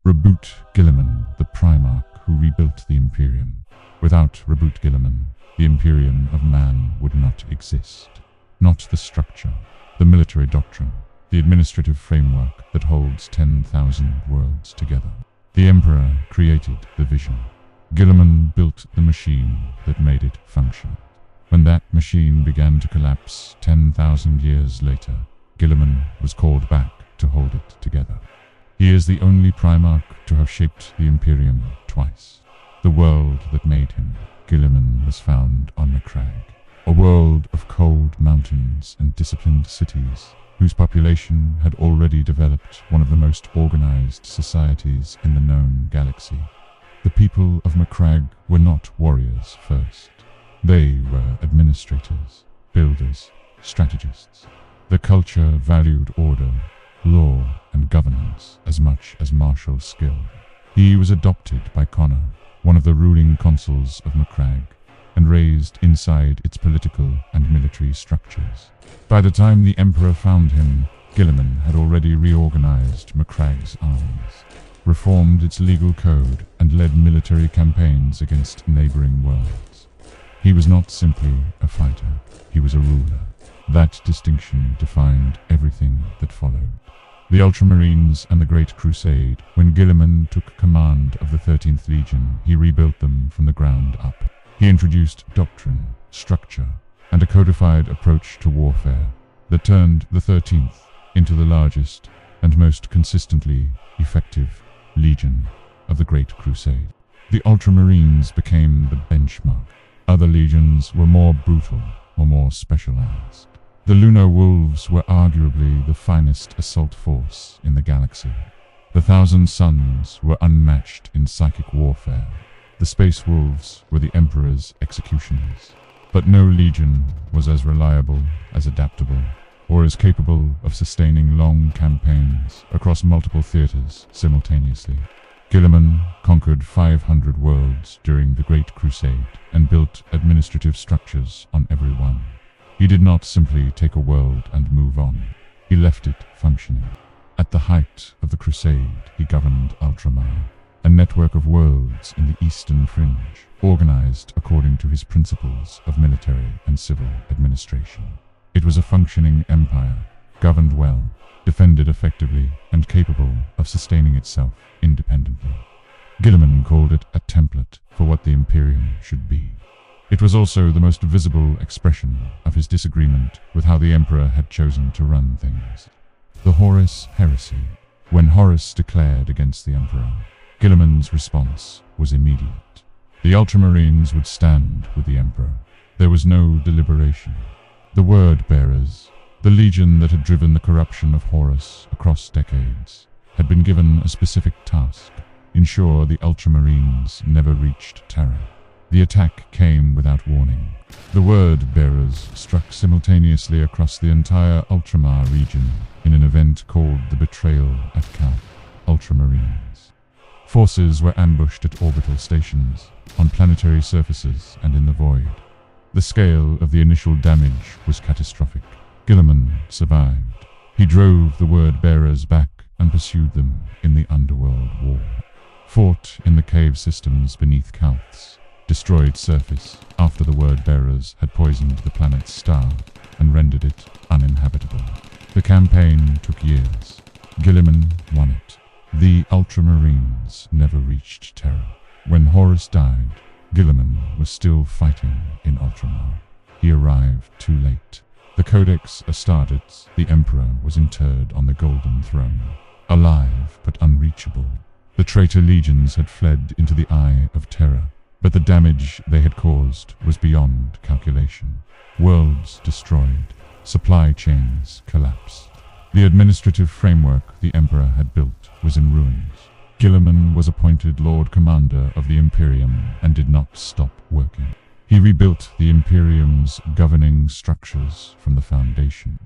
Roboute Guilliman, the Primarch who rebuilt the Imperium. Without Roboute Guilliman, the Imperium of man would not exist. Not the structure, the military doctrine, the administrative framework that holds 10,000 worlds together. The Emperor created the vision. Guilliman built the machine that made it function. When that machine began to collapse 10,000 years later, Guilliman was called back to hold it together. He is the only Primarch to have shaped the Imperium twice. The world that made him, Guilliman, was found on Macragge, a world of cold mountains and disciplined cities, whose population had already developed one of the most organized societies in the known galaxy. The people of Macragge were not warriors first. They were administrators, builders, strategists. The culture valued order, law, and governance as much as martial skill. He was adopted by Connor, one of the ruling consuls of Macragge, and raised inside its political and military structures. By the time the Emperor found him, Guilliman had already reorganized Macragge's armies, reformed its legal code, and led military campaigns against neighboring worlds. He was not simply a fighter, he was a ruler. That distinction defined everything that followed. The Ultramarines and the Great Crusade. When Guilliman took command of the 13th Legion, he rebuilt them from the ground up. He introduced doctrine, structure, and a codified approach to warfare that turned the 13th into the largest and most consistently effective legion of the Great Crusade. The Ultramarines became the benchmark. Other legions were more brutal or more specialized. The Lunar Wolves were arguably the finest assault force in the galaxy. The Thousand Suns were unmatched in psychic warfare. The Space Wolves were the Emperor's executioners. But no legion was as reliable, as adaptable, or as capable of sustaining long campaigns across multiple theaters simultaneously. Guilliman conquered 500 worlds during the Great Crusade and built administrative structures on every one. He did not simply take a world and move on. He left it functioning. At the height of the Crusade, he governed Ultramar, a network of worlds in the Eastern Fringe, organized according to his principles of military and civil administration. It was a functioning empire, governed well, defended effectively, and capable of sustaining itself independently. Guilliman called it a template for what the Imperium should be. It was also the most visible expression of his disagreement with how the Emperor had chosen to run things. The Horus Heresy. When Horus declared against the Emperor, Guilliman's response was immediate. The Ultramarines would stand with the Emperor. There was no deliberation. The Word-Bearers, the legion that had driven the corruption of Horus across decades, had been given a specific task: ensure the Ultramarines never reached Terra. The attack came without warning. The Word-Bearers struck simultaneously across the entire Ultramar region in an event called the Betrayal at Calth. Ultramarines. Forces were ambushed at orbital stations, on planetary surfaces, and in the void. The scale of the initial damage was catastrophic. Guilliman survived. He drove the Word-Bearers back and pursued them in the Underworld War. Fought in the cave systems beneath Calth's destroyed surface after the Word-Bearers had poisoned the planet's star and rendered it uninhabitable. The campaign took years. Guilliman won it. The Ultramarines never reached Terra. When Horus died, Guilliman was still fighting in Ultramar. He arrived too late. The Codex Astartes, the Emperor, was interred on the Golden Throne, alive but unreachable. The traitor legions had fled into the Eye of Terra, but the damage they had caused was beyond calculation. Worlds destroyed, supply chains collapsed. The administrative framework the Emperor had built was in ruins. Guilliman was appointed Lord Commander of the Imperium and did not stop working. He rebuilt the Imperium's governing structures from the foundation.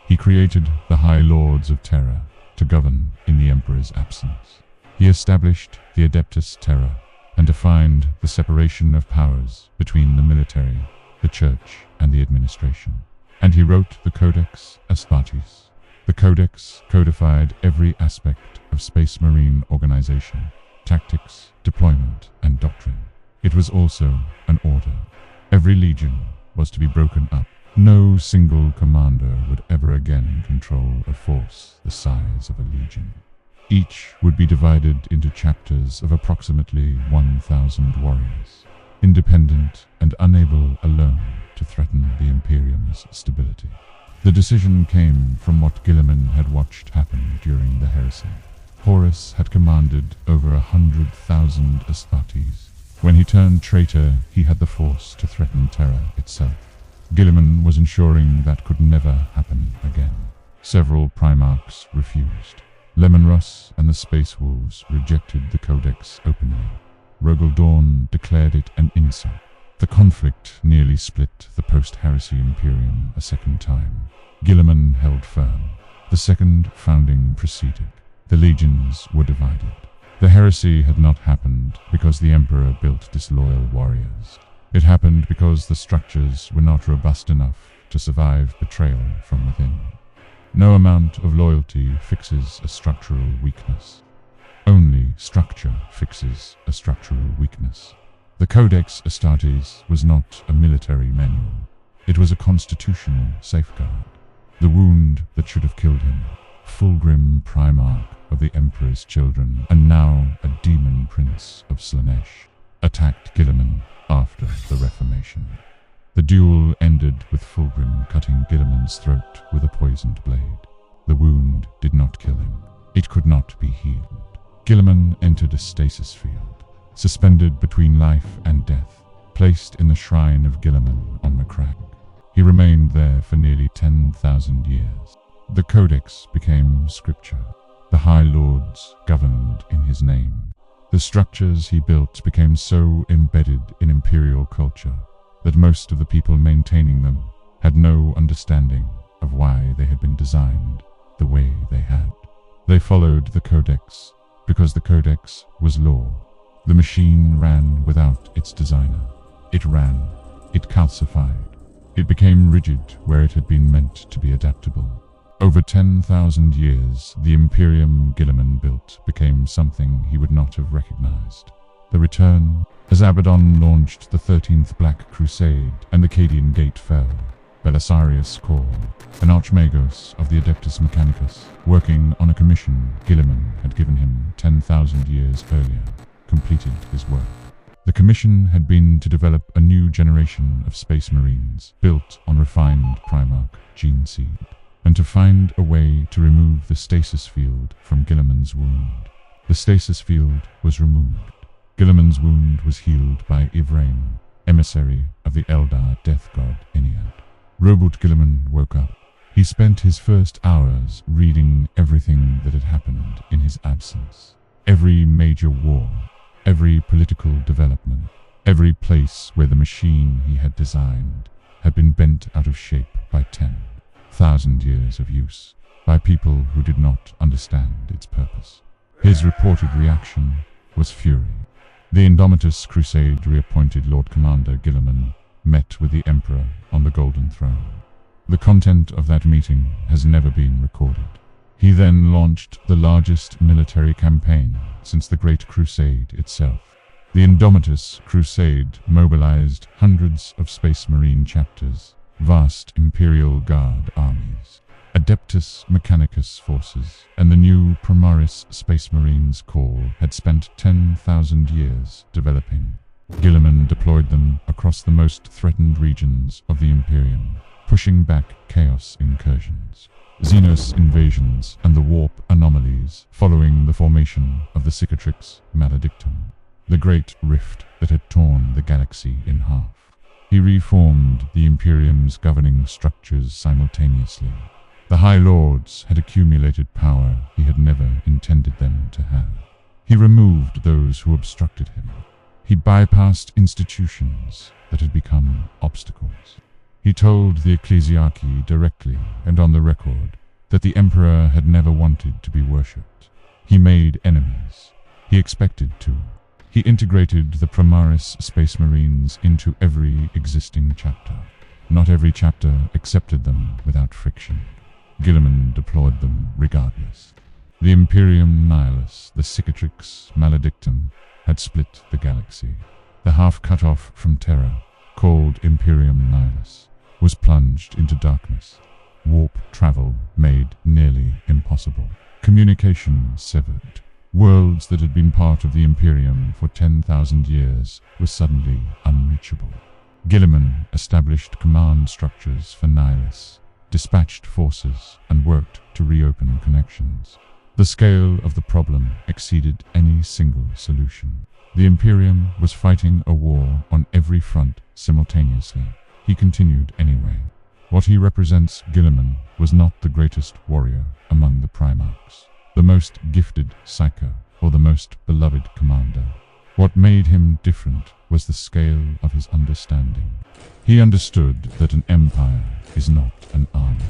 He created the High Lords of Terra to govern in the Emperor's absence. He established the Adeptus Terra and defined the separation of powers between the military, the church, and the administration. And he wrote the Codex Astartes. The Codex codified every aspect of Space Marine organization, tactics, deployment, and doctrine. It was also an order. Every legion was to be broken up. No single commander would ever again control a force the size of a legion. Each would be divided into chapters of approximately 1,000 warriors, independent and unable alone to threaten the Imperium's stability. The decision came from what Guilliman had watched happen during the Heresy. Horus had commanded over 100,000 Astartes. When he turned traitor, he had the force to threaten Terra itself. Guilliman was ensuring that could never happen again. Several Primarchs refused. Lemonruss and the Space Wolves rejected the Codex openly. Rogaldorn declared it an insult. The conflict nearly split the post-Heresy Imperium a second time. Guilliman held firm. The second founding proceeded. The legions were divided. The heresy had not happened because the Emperor built disloyal warriors. It happened because the structures were not robust enough to survive betrayal from within. No amount of loyalty fixes a structural weakness. Only structure fixes a structural weakness. The Codex Astartes was not a military manual. It was a constitutional safeguard. The wound that should have killed him, Fulgrim Primarch of the Emperor's children, and now a demon prince of Slaanesh, attacked Guilliman after the Reformation. The duel ended with Fulgrim cutting Guilliman's throat with a poisoned blade. The wound did not kill him. It could not be healed. Guilliman entered a stasis field, suspended between life and death, placed in the shrine of Guilliman on the crag. He remained there for nearly 10,000 years. The Codex became scripture. The High Lords governed in his name. The structures he built became so embedded in imperial culture that most of the people maintaining them had no understanding of why they had been designed the way they had. They followed the Codex because the Codex was law. The machine ran without its designer. It ran. It calcified. It became rigid where it had been meant to be adaptable. Over 10,000 years, the Imperium Guilliman built became something he would not have recognized. The return, as Abaddon launched the 13th Black Crusade and the Cadian Gate fell, Belisarius Cawl, an Archmagos of the Adeptus Mechanicus, working on a commission Guilliman had given him 10,000 years earlier, completed his work. The commission had been to develop a new generation of Space Marines built on refined Primarch gene seed, and to find a way to remove the stasis field from Guilliman's wound. The stasis field was removed. Guilliman's wound was healed by Ivrain, emissary of the Eldar death god Ennead. Roboute Guilliman woke up. He spent his first hours reading everything that had happened in his absence. Every major war, every political development, every place where the machine he had designed had been bent out of shape by 10,000 years of use, by people who did not understand its purpose. His reported reaction was fury. The Indomitus Crusade reappointed Lord Commander Guilliman met with the Emperor on the Golden Throne. The content of that meeting has never been recorded. He then launched the largest military campaign since the Great Crusade itself. The Indomitus Crusade mobilized hundreds of Space Marine chapters, vast Imperial Guard armies, Adeptus Mechanicus forces, and the new Primaris Space Marines Corps had spent 10,000 years developing. Guilliman deployed them across the most threatened regions of the Imperium, pushing back chaos incursions, Xenos invasions, and the warp anomalies following the formation of the Cicatrix Maledictum, the great rift that had torn the galaxy in half. He reformed the Imperium's governing structures simultaneously. The High Lords had accumulated power he had never intended them to have. He removed those who obstructed him. He bypassed institutions that had become obstacles. He told the ecclesiarchy directly and on the record that the Emperor had never wanted to be worshipped. He made enemies. He expected to. He integrated the Primaris Space Marines into every existing chapter. Not every chapter accepted them without friction. Guilliman deployed them regardless. The Imperium Nihilus, the Cicatrix Maledictum, had split the galaxy. The half cut off from Terra, called Imperium Nihilus, was plunged into darkness. Warp travel made nearly impossible. Communication severed. Worlds that had been part of the Imperium for 10,000 years were suddenly unreachable. Guilliman established command structures for Nihilus, dispatched forces, and worked to reopen connections. The scale of the problem exceeded any single solution. The Imperium was fighting a war on every front simultaneously. He continued anyway. What he represents, Guilliman, was not the greatest warrior among the Primarchs, the most gifted psyker, or the most beloved commander. What made him different was the scale of his understanding. He understood that an empire is not an army,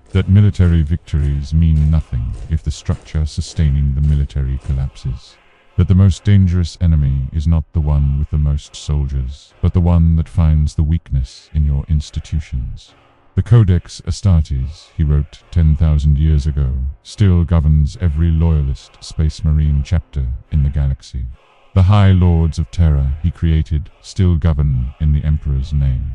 that military victories mean nothing if the structure sustaining the military collapses, that the most dangerous enemy is not the one with the most soldiers, but the one that finds the weakness in your institutions. The Codex Astartes, he wrote 10,000 years ago, still governs every Loyalist Space Marine chapter in the galaxy. The High Lords of Terra he created still govern in the Emperor's name.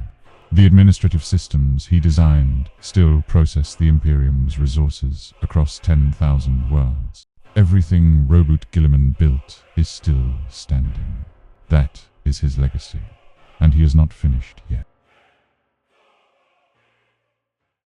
The administrative systems he designed still process the Imperium's resources across 10,000 worlds. Everything Roboute Guilliman built is still standing. That is his legacy, and he is not finished yet.